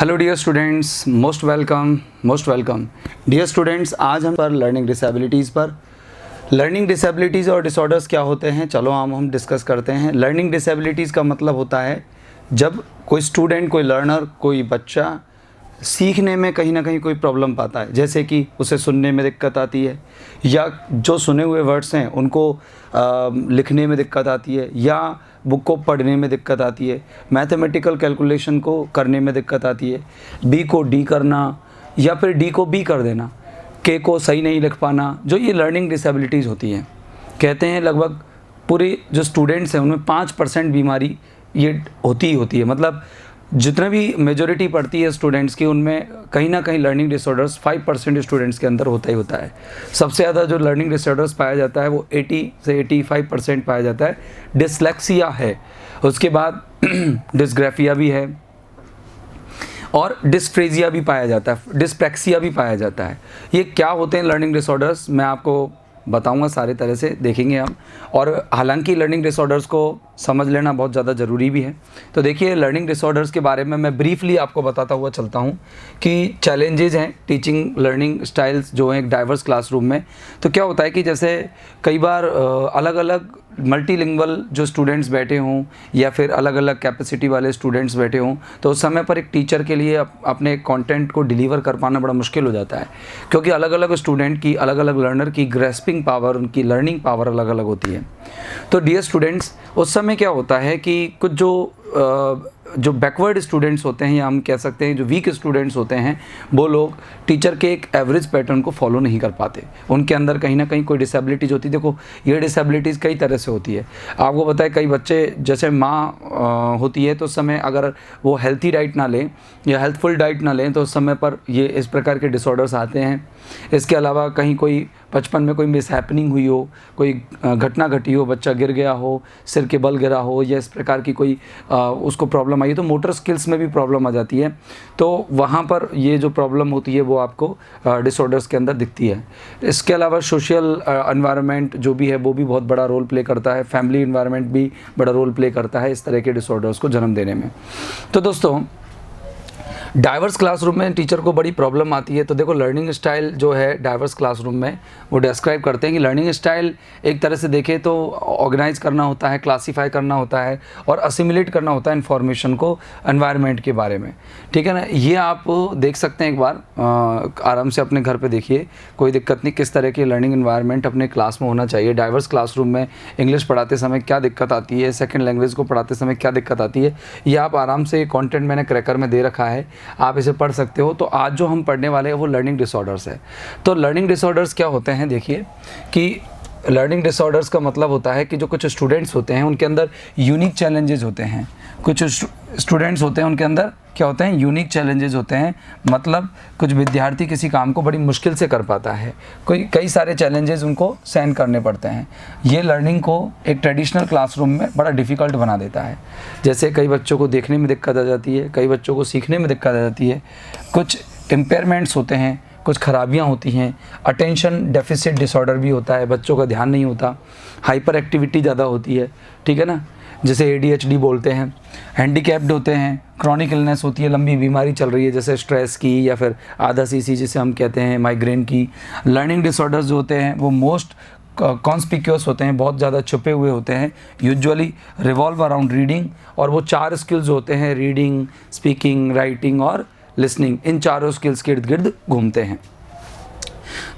Hello dear students, most welcome dear students. आज हम पर लर्निंग डिसेबिलिटीज़ और डिसऑर्डर्स क्या होते हैं, चलो हम डिस्कस करते हैं। लर्निंग डिसेबिलिटीज़ का मतलब होता है जब कोई स्टूडेंट, कोई लर्नर, कोई बच्चा सीखने में कहीं ना कहीं कोई प्रॉब्लम पाता है। जैसे कि उसे सुनने में दिक्कत आती है, या जो सुने हुए वर्ड्स हैं उनको लिखने में दिक्कत आती है, या बुक को पढ़ने में दिक्कत आती है, मैथमेटिकल कैलकुलेशन को करने में दिक्कत आती है, बी को डी करना या फिर डी को बी कर देना, के को सही नहीं लिख पाना। जो ये लर्निंग डिसेबिलिटीज़ होती हैं, कहते हैं लगभग पूरे जो स्टूडेंट्स हैं उनमें 5% बीमारी ये होती है। मतलब जितने भी मेजॉरिटी पढ़ती है स्टूडेंट्स की, उनमें कहीं ना कहीं लर्निंग डिसऑर्डर्स 5% स्टूडेंट्स के अंदर होता है। सबसे ज़्यादा जो लर्निंग डिसऑर्डर्स पाया जाता है वो 80 से 85% पाया जाता है। डिसलेक्सिया है, उसके बाद डिस्ग्राफिया भी है और डिस्फ्रेजिया भी पाया जाता है, डिस्प्रैक्सिया भी पाया जाता है। ये क्या होते हैं लर्निंग डिसऑर्डर्स, मैं आपको बताऊंगा, सारे तरह से देखेंगे हम। और हालांकि लर्निंग डिसऑर्डर्स को समझ लेना बहुत ज़्यादा ज़रूरी भी है। तो देखिए, लर्निंग डिसऑर्डर्स के बारे में मैं ब्रीफली आपको बताता हुआ चलता हूं कि चैलेंजेस हैं टीचिंग लर्निंग स्टाइल्स जो हैं एक डाइवर्स क्लासरूम में। तो क्या होता है कि जैसे कई बार अलग अलग मल्टीलिंगुअल जो स्टूडेंट्स बैठे हों या फिर अलग अलग कैपेसिटी वाले स्टूडेंट्स बैठे हों, तो उस समय पर एक टीचर के लिए अपने कंटेंट को डिलीवर कर पाना बड़ा मुश्किल हो जाता है, क्योंकि अलग अलग स्टूडेंट की, अलग अलग लर्नर की ग्रेस्पिंग पावर, उनकी लर्निंग पावर अलग अलग होती है। तो डियर स्टूडेंट्स, उस समय क्या होता है कि कुछ जो बैकवर्ड स्टूडेंट्स होते हैं, या हम कह सकते हैं जो वीक स्टूडेंट्स होते हैं, वो लोग टीचर के एक एवरेज पैटर्न को फॉलो नहीं कर पाते। उनके अंदर कहीं ना कहीं कोई डिसेबिलिटीज़ होती है। देखो, ये डिसेबिलिटीज़ कई तरह से होती है। आपको पता है, कई बच्चे, जैसे माँ होती है तो उस समय अगर वो हेल्थी डाइट ना लें या हेल्थफुल डाइट ना लें तो उस समय पर ये इस प्रकार के डिसऑर्डर्स आते हैं। इसके अलावा कहीं कोई बचपन में कोई मिसहैपनिंग हुई हो, कोई घटना घटी हो, बच्चा गिर गया हो, सिर के बल गिरा हो, या इस प्रकार की कोई उसको प्रॉब्लम आई, तो मोटर स्किल्स में भी प्रॉब्लम आ जाती है। तो वहाँ पर ये जो प्रॉब्लम होती है वो आपको डिसऑर्डर्स के अंदर दिखती है। इसके अलावा सोशल एनवायरनमेंट जो भी है वो भी बहुत बड़ा रोल प्ले करता है, फैमिली एनवायरनमेंट भी बड़ा रोल प्ले करता है इस तरह के डिसऑर्डर्स को जन्म देने में। तो दोस्तों, डाइवर्स क्लासरूम में टीचर को बड़ी प्रॉब्लम आती है। तो देखो, लर्निंग स्टाइल जो है डाइवर्स क्लासरूम में वो डिस्क्राइब करते हैं कि लर्निंग स्टाइल एक तरह से देखें तो ऑर्गेनाइज करना होता है, क्लासीफाई करना होता है और असिमिलेट करना होता है इन्फॉर्मेशन को एनवायरनमेंट के बारे में। ठीक है ना, ये आप देख सकते हैं, एक बार आराम से अपने घर पर देखिए, कोई दिक्कत नहीं। किस तरह की लर्निंग एनवायरनमेंट अपने क्लास में होना चाहिए। डाइवर्स क्लासरूम में इंग्लिश पढ़ाते समय क्या दिक्कत आती है, सेकेंड लैंग्वेज को पढ़ाते समय क्या दिक्कत आती है, ये आप आराम से कॉन्टेंट मैंने क्रैकर में दे रखा है, आप इसे पढ़ सकते हो। तो आज जो हम पढ़ने वाले हैं वो लर्निंग डिसऑर्डर्स है। तो लर्निंग डिसऑर्डर्स क्या होते हैं, देखिए कि लर्निंग डिसऑर्डर्स का मतलब होता है कि जो कुछ स्टूडेंट्स होते हैं उनके अंदर यूनिक चैलेंजेस होते हैं। कुछ स्टूडेंट्स होते हैं उनके अंदर क्या होते हैं, यूनिक चैलेंजेस होते हैं। मतलब कुछ विद्यार्थी किसी काम को बड़ी मुश्किल से कर पाता है, कई सारे चैलेंजेस उनको सहन करने पड़ते हैं। ये लर्निंग को एक ट्रेडिशनल क्लासरूम में बड़ा डिफ़िकल्ट बना देता है। जैसे कई बच्चों को देखने में दिक्कत आ जाती है, कई बच्चों को सीखने में दिक्कत आ जाती है, कुछ इम्पेयरमेंट्स होते हैं, कुछ खराबियाँ होती हैं। अटेंशन डेफिसिट डिसऑर्डर भी होता है, बच्चों का ध्यान नहीं होता, हाइपर एक्टिविटी ज़्यादा होती है, ठीक है ना, जैसे ADHD बोलते हैं। हैंडीकैप्ड होते हैं, क्रॉनिक इलनेस होती है, लंबी बीमारी चल रही है जैसे स्ट्रेस की या फिर आधा CC जिसे हम कहते हैं, माइग्रेन की। लर्निंग डिसऑर्डर्स जो होते हैं वो मोस्ट कॉन्स्पिक्यूअस होते हैं, बहुत ज़्यादा छुपे हुए होते हैं, यूजुअली रिवॉल्व अराउंड रीडिंग। और वो 4 स्किल्स होते हैं, रीडिंग, स्पीकिंग, राइटिंग और लिसनिंग। इन चारों स्किल्स के इर्द गिर्द घूमते हैं।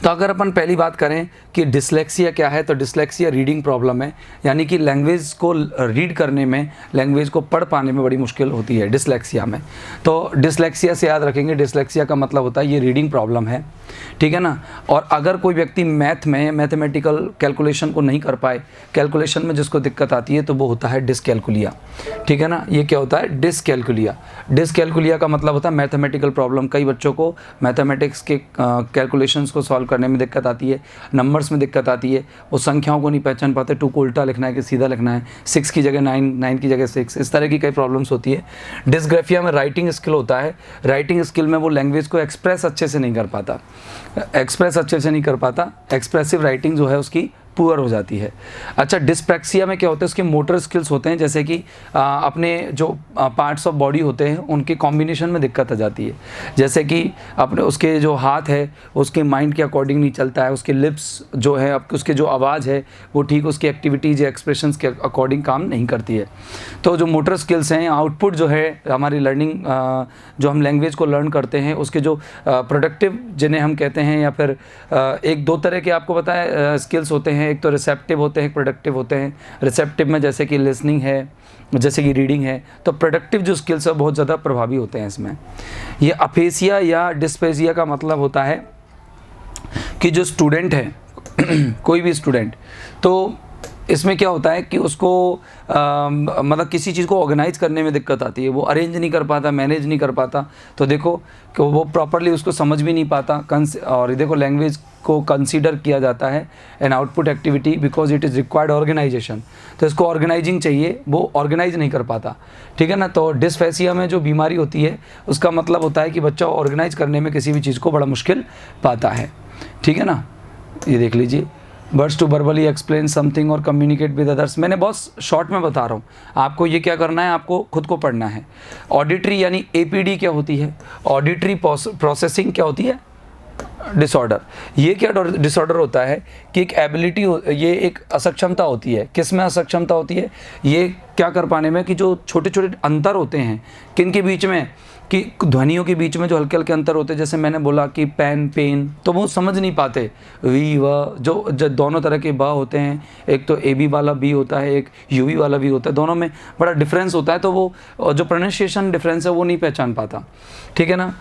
तो अगर अपन पहली बात करें कि डिसलेक्सिया क्या है, तो डिसलेक्सिया रीडिंग प्रॉब्लम है, यानी कि लैंग्वेज को रीड करने में, लैंग्वेज को पढ़ पाने में बड़ी मुश्किल होती है डिसलेक्सिया में। तो डिसलेक्सिया से याद रखेंगे, डिसलेक्सिया का मतलब होता है ये रीडिंग प्रॉब्लम है, ठीक है ना। और अगर कोई व्यक्ति मैथ में मैथमेटिकल कैलकुलेशन को नहीं कर पाए, कैलकुलेशन में जिसको दिक्कत आती है, तो वो होता है डिसकैलकुलिया, ठीक है ना। ये क्या होता है, डिसकैलकुलिया। डिसकैलकुलिया का मतलब होता है मैथमेटिकल प्रॉब्लम। कई बच्चों को मैथमेटिक्स के कैलकुलेशंस को सॉल्व करने में दिक्कत आती है, नंबर्स में दिक्कत आती है, वो संख्याओं को नहीं पहचान पाते, 2 को उल्टा लिखना है कि सीधा लिखना है, 6 की जगह 9, 9 की जगह 6, इस तरह की कई प्रॉब्लम्स होती है। डिस्ग्राफिया में राइटिंग स्किल होता है, राइटिंग स्किल में वो लैंग्वेज को एक्सप्रेस अच्छे से नहीं कर पाता, एक्सप्रेसिव राइटिंग जो है उसकी पुअर हो जाती है। अच्छा, डिस्प्रैक्सिया में क्या होता है, उसके मोटर स्किल्स होते हैं, जैसे कि अपने जो पार्ट्स ऑफ बॉडी होते हैं उनके कॉम्बिनेशन में दिक्कत आ जाती है। जैसे कि अपने उसके जो हाथ है उसके माइंड के अकॉर्डिंग नहीं चलता है, उसके लिप्स जो है उसके जो आवाज़ है वो ठीक उसकी एक्टिविटीज़ या एक्सप्रेशंस के अकॉर्डिंग काम नहीं करती है। तो जो मोटर स्किल्स हैं, आउटपुट जो है हमारी लर्निंग, जो हम लैंग्वेज को लर्न करते हैं उसके जो प्रोडक्टिव जिन्हें हम कहते हैं, या फिर एक दो तरह के आपको पता है स्किल्स होते हैं, एक तो रिसेप्टिव होते हैं, एक प्रोडक्टिव होते हैं। रिसेप्टिव में जैसे कि लिसनिंग है, जैसे कि रीडिंग है, तो प्रोडक्टिव जो स्किल्स है बहुत ज़्यादा प्रभावी होते हैं इसमें। ये अफेसिया या डिस्पेसिया का मतलब होता है कि जो स्टूडेंट है कोई भी स्टूडेंट, तो इसमें क्या होता है कि उसको मतलब किसी चीज़ को ऑर्गेनाइज करने में दिक्कत आती है, वो अरेंज नहीं कर पाता, मैनेज नहीं कर पाता। तो देखो कि वो प्रॉपरली उसको समझ भी नहीं पाता। और देखो लैंग्वेज को कंसीडर किया जाता है an output activity because it is required organisation. तो इसको ऑर्गेनाइजिंग चाहिए, वो ऑर्गेनाइज नहीं कर पाता, ठीक है ना। तो डिस्फेसिया में जो बीमारी होती है उसका मतलब होता है कि बच्चा ऑर्गेनाइज करने में किसी भी चीज़ को बड़ा मुश्किल पाता है, ठीक है ना। ये देख लीजिए, words to verbally explain something और कम्युनिकेट विद अदर्स। मैंने बहुत शॉर्ट में बता रहा हूँ आपको, ये क्या करना है, आपको खुद को पढ़ना है। ऑडिटरी यानी APD क्या होती है, ऑडिटरी प्रोसेसिंग क्या होती है, डिसऑर्डर। ये क्या डिसऑर्डर होता है कि एक एबिलिटी, ये एक असक्षमता होती है। किस में असक्षमता होती है, ये क्या कर पाने में, कि जो छोटे छोटे अंतर होते हैं किन के बीच में, कि ध्वनियों के बीच में जो हल्के हल्के अंतर होते हैं, जैसे मैंने बोला कि पेन पेन, तो वो समझ नहीं पाते। वी व जो दोनों तरह के ब होते हैं, एक तो AB वाला B होता है, एक UV वाला भी होता है, दोनों में बड़ा डिफरेंस होता है। तो वो जो प्रोनाउंसिएशन डिफरेंस है वो नहीं पहचान पाता, ठीक है ना।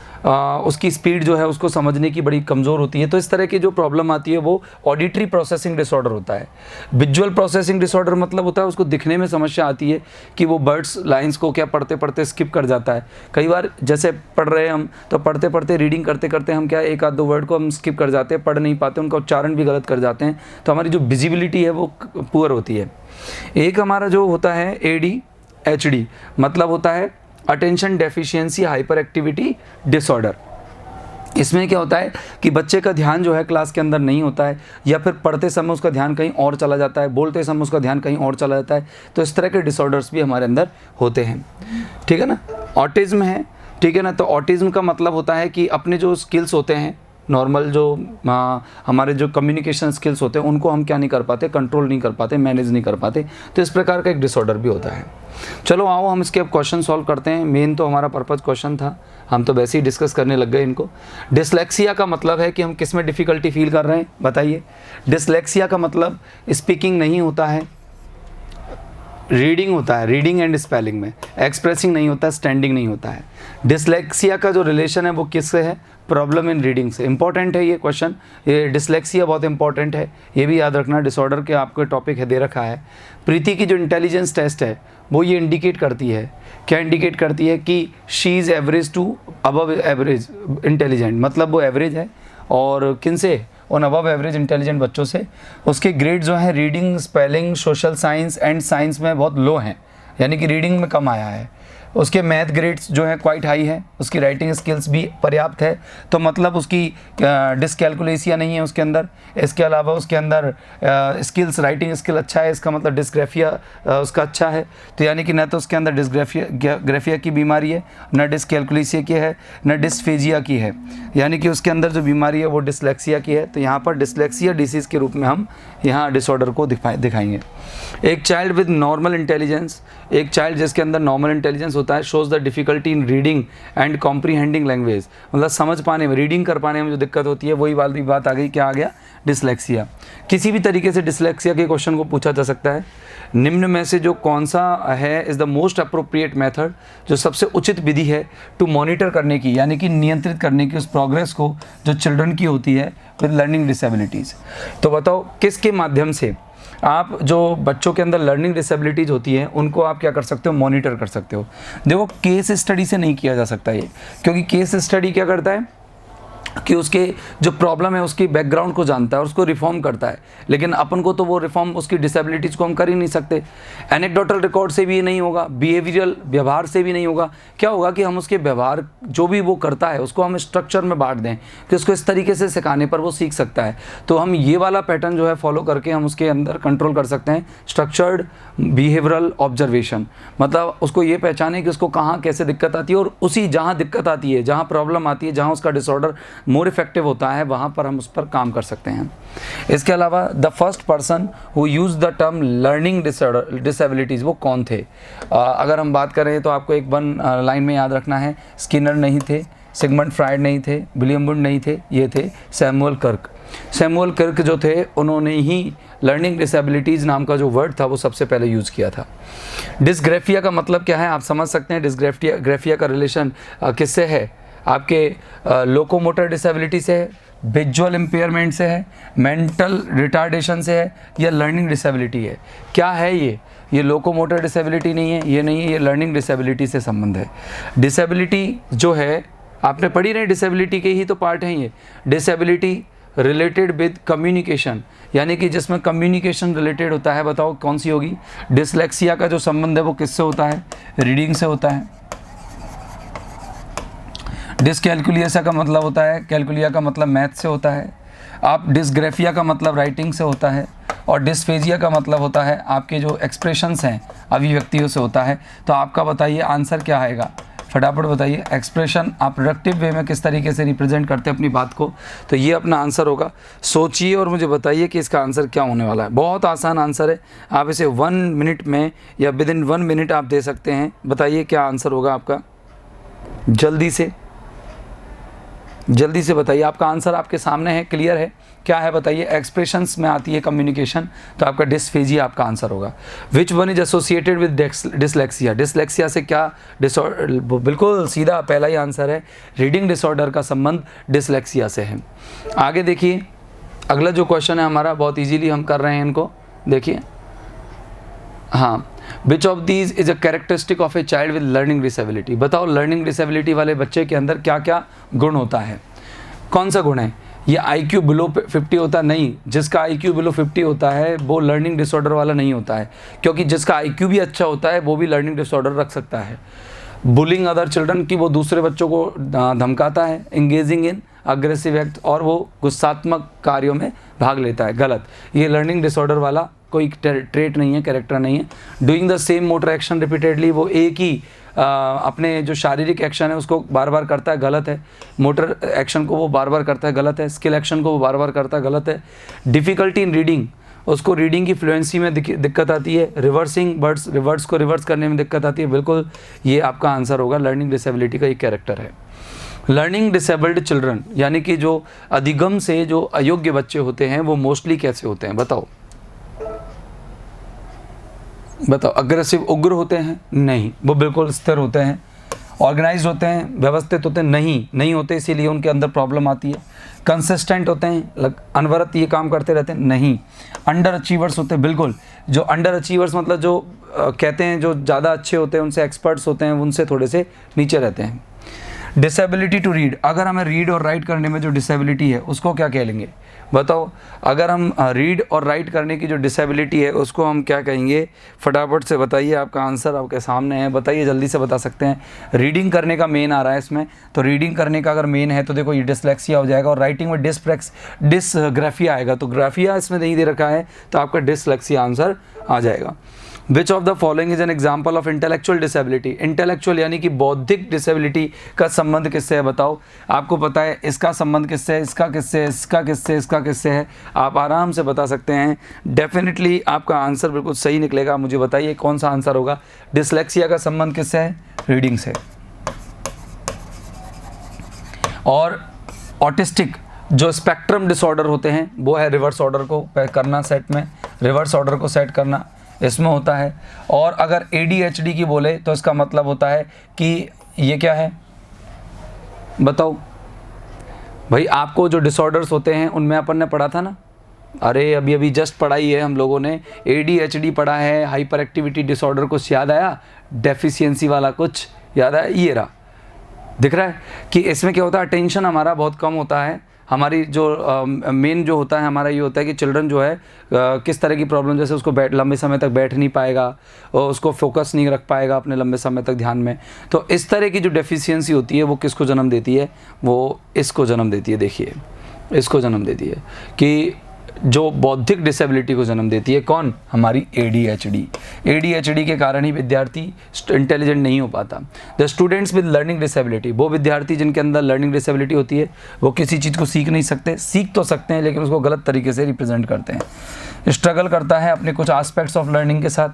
उसकी स्पीड जो है उसको समझने की बड़ी कमज़ोर होती है। तो इस तरह की जो प्रॉब्लम आती है वो ऑडिटरी प्रोसेसिंग डिसऑर्डर होता है। विजुअल प्रोसेसिंग डिसऑर्डर मतलब होता है उसको दिखने में समस्या आती है, कि वो वर्ड्स लाइंस को क्या पढ़ते पढ़ते स्किप कर जाता है। कई बार जैसे पढ़ रहे हैं हम, तो पढ़ते पढ़ते रीडिंग करते करते हम क्या एक आध दो वर्ड को हम स्किप कर जाते हैं, पढ़ नहीं पाते, उनका उच्चारण भी गलत कर जाते हैं। तो हमारी जो विजिबिलिटी है वो पुअर होती है। एक हमारा जो होता है ADHD मतलब होता है attention deficiency hyper activity disorder. इसमें क्या होता है कि बच्चे का ध्यान जो है क्लास के अंदर नहीं होता है, या फिर पढ़ते समय उसका ध्यान कहीं और चला जाता है, बोलते समय उसका ध्यान कहीं और चला जाता है। तो इस तरह के डिसऑर्डर्स भी हमारे अंदर होते हैं, ठीक है ना। ऑटिज्म है, ठीक है ना। तो ऑटिज्म का मतलब होता है कि अपने जो स्किल्स होते हैं नॉर्मल, जो हमारे जो कम्युनिकेशन स्किल्स होते हैं उनको हम क्या नहीं कर पाते, कंट्रोल नहीं कर पाते, मैनेज नहीं कर पाते। तो इस प्रकार का एक डिसऑर्डर भी होता है। चलो आओ हम इसके अब क्वेश्चन सॉल्व करते हैं। मेन तो हमारा पर्पज़ क्वेश्चन था, हम तो वैसे ही डिस्कस करने लग गए इनको। डिसलेक्सिया का मतलब है कि हम किस में डिफ़िकल्टी फील कर रहे हैं, बताइए। डिसलेक्सिया का मतलब स्पीकिंग नहीं होता है, रीडिंग होता है, रीडिंग एंड स्पेलिंग में। एक्सप्रेसिंग नहीं होता है, स्टैंडिंग नहीं होता है। डिसलेक्सिया का जो रिलेशन है वो किससे है, प्रॉब्लम इन रीडिंग से। इंपॉर्टेंट है ये क्वेश्चन, ये डिसलेक्सिया बहुत इंपॉर्टेंट है, ये भी याद रखना। डिसऑर्डर के आपको टॉपिक है दे रखा है। प्रीति की जो इंटेलिजेंस टेस्ट है वो ये इंडिकेट करती है, क्या इंडिकेट करती है, कि she is average to above average intelligent, मतलब वो एवरेज है और किन से, उन अबव एवरेज इंटेलिजेंट बच्चों से। उसके ग्रेड जो है reading, spelling, social science and science में बहुत लो हैं, यानी कि रीडिंग में कम आया है। उसके मैथ ग्रेड्स जो है क्वाइट हाई है, उसकी राइटिंग स्किल्स भी पर्याप्त है, तो मतलब उसकी डिसकैलकुलेसिया नहीं है उसके अंदर। इसके अलावा उसके अंदर स्किल्स, राइटिंग स्किल अच्छा है, इसका मतलब डिस्ग्राफिया उसका अच्छा है। तो यानी कि न तो उसके अंदर डिस्ग्राफिया की बीमारी है, न डिसकैलकुलेसिया की है, न डिस्फेजिया की है, यानी कि उसके अंदर जो बीमारी है वो डिसलेक्सिया की है। तो यहाँ पर डिसलेक्सिया डिसीज़ के रूप में हम यहाँ डिसऑर्डर को दिखाएंगे। एक चाइल्ड विद नॉर्मल इंटेलिजेंस, एक चाइल्ड जिसके अंदर नॉर्मल इंटेलिजेंस होता है, shows the difficulty in reading and comprehending language, मतलब समझ पाने में, रीडिंग कर पाने में जो दिक्कत होती है, वही वाली बात आ गई, क्या आ गया, डिसलेक्सिया। किसी भी तरीके से डिसलेक्सिया के क्वेश्चन को पूछा जा सकता है। निम्न में से जो कौन सा है is the most appropriate method, जो सबसे उचित विधि है टू मॉनिटर करने की, यानी कि नियंत्रित करने की उस प्रोग्रेस को जो चिल्ड्रन की होती है विद लर्निंग डिसेबिलिटीज़। तो बताओ किसके माध्यम से आप जो बच्चों के अंदर लर्निंग डिसेबिलिटीज़ होती हैं उनको आप क्या कर सकते हो, मॉनिटर कर सकते हो। देखो केस स्टडी से नहीं किया जा सकता ये, क्योंकि केस स्टडी क्या करता है, कि उसके जो प्रॉब्लम है उसकी बैकग्राउंड को जानता है और उसको रिफॉर्म करता है, लेकिन अपन को तो वो रिफॉर्म उसकी डिसेबिलिटीज़ को हम कर ही नहीं सकते। एनेक्डोटल रिकॉर्ड से भी ये नहीं होगा, बिहेवियरल व्यवहार से भी नहीं होगा। क्या होगा कि हम उसके व्यवहार जो भी वो करता है उसको हम स्ट्रक्चर में बांट दें कि उसको इस तरीके से सिखाने पर वो सीख सकता है। तो हम ये वाला पैटर्न जो है फॉलो करके हम उसके अंदर कंट्रोल कर सकते हैं। स्ट्रक्चर्ड बिहेवियरल ऑब्जर्वेशन, मतलब उसको ये पहचाने कि उसको कहाँ कैसे दिक्कत आती है, और उसी जहाँ दिक्कत आती है, जहाँ प्रॉब्लम आती है, जहाँ उसका डिसऑर्डर मोर इफेक्टिव होता है, वहाँ पर हम उस पर काम कर सकते हैं। इसके अलावा the first person who use the term learning disabilities, वो कौन थे? अगर हम बात करें तो आपको एक वन लाइन में याद रखना है, स्किनर नहीं थे, सिगमंड फ्राइड नहीं थे, विलियम वुड नहीं थे, ये थे सैमुअल कर्क। सैमुअल कर्क जो थे उन्होंने ही लर्निंग डिसेबिलिटीज़ नाम का जो वर्ड था वो सबसे पहले यूज़ किया था। डिस्ग्राफिया का मतलब क्या है आप समझ सकते हैं। डिस्ग्राफिया का रिलेशन किससे है? आपके लोकोमोटर डिसेबिलिटी से है, विजुअल इम्पेयरमेंट से है, मेंटल रिटार्डेशन से है, या लर्निंग डिसेबिलिटी है? क्या है ये लोकोमोटर डिसेबिलिटी नहीं है, ये नहीं है, ये लर्निंग डिसेबिलिटी से संबंध है। डिसेबिलिटी जो है आपने पढ़ी नहीं, डिसेबिलिटी के ही तो पार्ट हैं ये। डिसेबिलिटी रिलेटेड विद कम्युनिकेशन, यानी कि जिसमें कम्युनिकेशन रिलेटेड होता है, बताओ कौन सी होगी? डिसलेक्सिया का जो संबंध है वो किससे होता है? रीडिंग से होता है। डिसकैलकुलिया का मतलब होता है, कैलकुलिया का मतलब मैथ से होता है। आप डिसग्राफिया का मतलब राइटिंग से होता है, और डिस्फेजिया का मतलब होता है आपके जो एक्सप्रेशंस हैं अभिव्यक्तियों से होता है। तो आपका बताइए आंसर क्या आएगा, फटाफट बताइए। एक्सप्रेशन आप प्रोडक्टिव वे में किस तरीके से रिप्रेजेंट करते हैं अपनी बात को, तो ये अपना आंसर होगा। सोचिए और मुझे बताइए कि इसका आंसर क्या होने वाला है। बहुत आसान आंसर है, आप इसे 1 मिनट में या विद इन 1 मिनट आप दे सकते हैं। बताइए क्या आंसर होगा आपका, जल्दी से बताइए। आपका आंसर आपके सामने है, क्लियर है, क्या है बताइए। एक्सप्रेशंस में आती है कम्युनिकेशन, तो आपका डिस्फेजिया आपका आंसर होगा। Which one is associated with dyslexia? Dyslexia से क्या डिसऑर्डर? बिल्कुल सीधा पहला ही आंसर है, रीडिंग डिसऑर्डर का संबंध डिसलेक्सिया से है। आगे देखिए, अगला जो क्वेश्चन है हमारा, बहुत ईजीली हम कर रहे हैं इनको, देखिए। हाँ, which of these is a characteristic of a child with learning disability? बताओ लर्निंग डिसेबिलिटी वाले बच्चे के अंदर क्या क्या गुण होता है? कौन सा गुण है? ये IQ बिलो 50 होता है? नहीं, जिसका IQ बिलो 50 होता है वो लर्निंग डिसऑर्डर वाला नहीं होता है, क्योंकि जिसका IQ भी अच्छा होता है वो भी लर्निंग डिसऑर्डर रख सकता है। बुलिंग अदर चिल्ड्रन की, वो दूसरे बच्चों को धमकाता है। इंगेजिंग इन अग्रेसिव एक्ट, और वो गुस्सात्मक कार्यों में भाग लेता है, गलत। ये लर्निंग डिसऑर्डर वाला कोई ट्रेट नहीं है, कैरेक्टर नहीं है। Doing the same motor action repeatedly, वो एक ही अपने जो शारीरिक एक्शन है उसको बार बार करता है, गलत है। मोटर एक्शन को वो बार बार करता है, गलत है। स्किल एक्शन को वो बार बार करता है, गलत है। डिफ़िकल्टी इन रीडिंग, उसको रीडिंग की फ्लुएंसी में दिक्कत आती है। रिवर्सिंग रिवर्स को रिवर्स करने में दिक्कत आती है, बिल्कुल ये आपका आंसर होगा। लर्निंग डिसेबिलिटी का एक कैरेक्टर है। लर्निंग डिसेबल्ड चिल्ड्रन, यानी कि जो अधिगम से जो अयोग्य बच्चे होते हैं वो मोस्टली कैसे होते हैं? बताओ। अग्रेसिव, उग्र होते हैं? नहीं, वो बिल्कुल स्थिर होते हैं। ऑर्गेनाइज होते हैं, व्यवस्थित होते हैं? नहीं होते, इसीलिए उनके अंदर प्रॉब्लम आती है। कंसिस्टेंट होते हैं, अनवरत ये काम करते रहते हैं? नहीं। अंडर अचीवर्स होते हैं? बिल्कुल। जो अंडर अचीवर्स मतलब जो कहते हैं जो ज़्यादा अच्छे होते हैं, उनसे एक्सपर्ट्स होते हैं, उनसे थोड़े से नीचे रहते हैं। डिसेबिलिटी टू रीड, अगर हमें रीड और राइट करने में जो डिसेबिलिटी है उसको क्या कह लेंगे? बताओ। अगर हम रीड और राइट करने की जो डिसेबिलिटी है उसको हम क्या कहेंगे? फटाफट से बताइए, आपका आंसर आपके सामने है, बताइए, जल्दी से बता सकते हैं। रीडिंग करने का मेन आ रहा है इसमें, तो रीडिंग करने का अगर मेन है तो देखो ये डिसलेक्सिया हो जाएगा, और राइटिंग में डिसग्राफिया आएगा, तो ग्राफिया इसमें नहीं दे रखा है तो आपका डिसलेक्सिया आंसर आ जाएगा। Which of the following is an example of intellectual disability? Intellectual यानी कि बौद्धिक डिसेबिलिटी का संबंध किससे है? बताओ। आपको पता है इसका संबंध किससे है, इसका किससे है, इसका किससे, इसका किससे है? आप आराम से बता सकते हैं। डेफिनेटली आपका आंसर बिल्कुल सही निकलेगा। मुझे बताइए कौन सा आंसर होगा? डिसलेक्सिया का संबंध किससे है? रीडिंग से। और ऑटिस्टिक जो स्पेक्ट्रम डिसऑर्डर होते हैं वो है रिवर्स ऑर्डर को करना, सेट में रिवर्स ऑर्डर को सेट करना, इसमें होता है। और अगर ADHD की बोले तो इसका मतलब होता है कि ये क्या है? बताओ भाई। आपको जो डिसऑर्डर्स होते हैं उनमें अपन ने पढ़ा था ना, अरे अभी जस्ट पढ़ाई है हम लोगों ने, ADHD पढ़ा है, हाइपर एक्टिविटी डिसऑर्डर कुछ याद आया? डेफिशिएंसी वाला कुछ याद आया? ये रहा दिख रहा है कि इसमें क्या होता है, अटेंशन हमारा बहुत कम होता है। हमारी जो मेन जो होता है हमारा ये होता है कि चिल्ड्रन जो है किस तरह की प्रॉब्लम, जैसे उसको लंबे समय तक बैठ नहीं पाएगा और उसको फोकस नहीं रख पाएगा अपने लंबे समय तक ध्यान में। तो इस तरह की जो डेफिशिएंसी होती है वो किसको जन्म देती है, वो इसको जन्म देती है। देखिए इसको जन्म देती है कि जो बौद्धिक डिसेबिलिटी को जन्म देती है, कौन, हमारी ADHD। ADHD के कारण ही विद्यार्थी इंटेलिजेंट नहीं हो पाता। The students with learning disability, वो विद्यार्थी जिनके अंदर लर्निंग डिसेबिलिटी होती है वो किसी चीज़ को सीख नहीं सकते, सीख तो सकते हैं लेकिन उसको गलत तरीके से रिप्रेजेंट करते हैं। स्ट्रगल करता है अपने कुछ एस्पेक्ट्स ऑफ लर्निंग के साथ,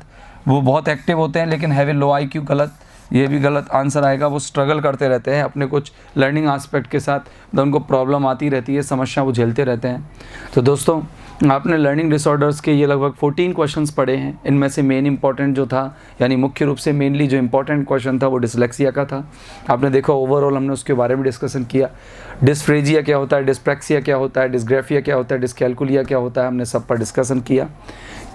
वो बहुत एक्टिव होते हैं लेकिन हैव ए लो IQ, गलत, ये भी गलत आंसर आएगा। वो स्ट्रगल करते रहते हैं अपने कुछ लर्निंग एस्पेक्ट के साथ, तो उनको प्रॉब्लम आती रहती है, समस्या वो झेलते रहते हैं। तो दोस्तों आपने लर्निंग डिसऑर्डर्स के ये लगभग 14 क्वेश्चंस पढ़े हैं। इनमें से मेन इंपॉर्टेंट जो था, यानी मुख्य रूप से मेनली जो इंपॉर्टेंट क्वेश्चन था वो डिसलेक्सिया का था। आपने देखा ओवरऑल हमने उसके बारे में डिस्कशन किया। डिस्फ्रेजिया क्या होता है, डिस्प्रैक्सिया क्या होता है, डिस्ग्राफिया क्या होता है, डिस्कैल्कुलिया क्या होता है, हमने सब पर डिस्कशन किया।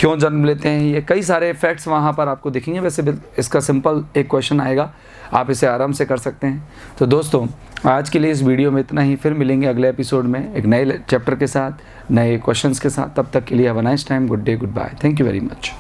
क्यों जन्म लेते हैं, ये कई सारे फैक्ट्स वहाँ पर आपको दिखेंगे। वैसे इसका सिंपल एक क्वेश्चन आएगा, आप इसे आराम से कर सकते हैं। तो दोस्तों आज के लिए इस वीडियो में इतना ही, फिर मिलेंगे अगले एपिसोड में एक नए चैप्टर के साथ, नए क्वेश्चंस के साथ। तब तक के लिए have a nice time, good day, goodbye, thank you very much.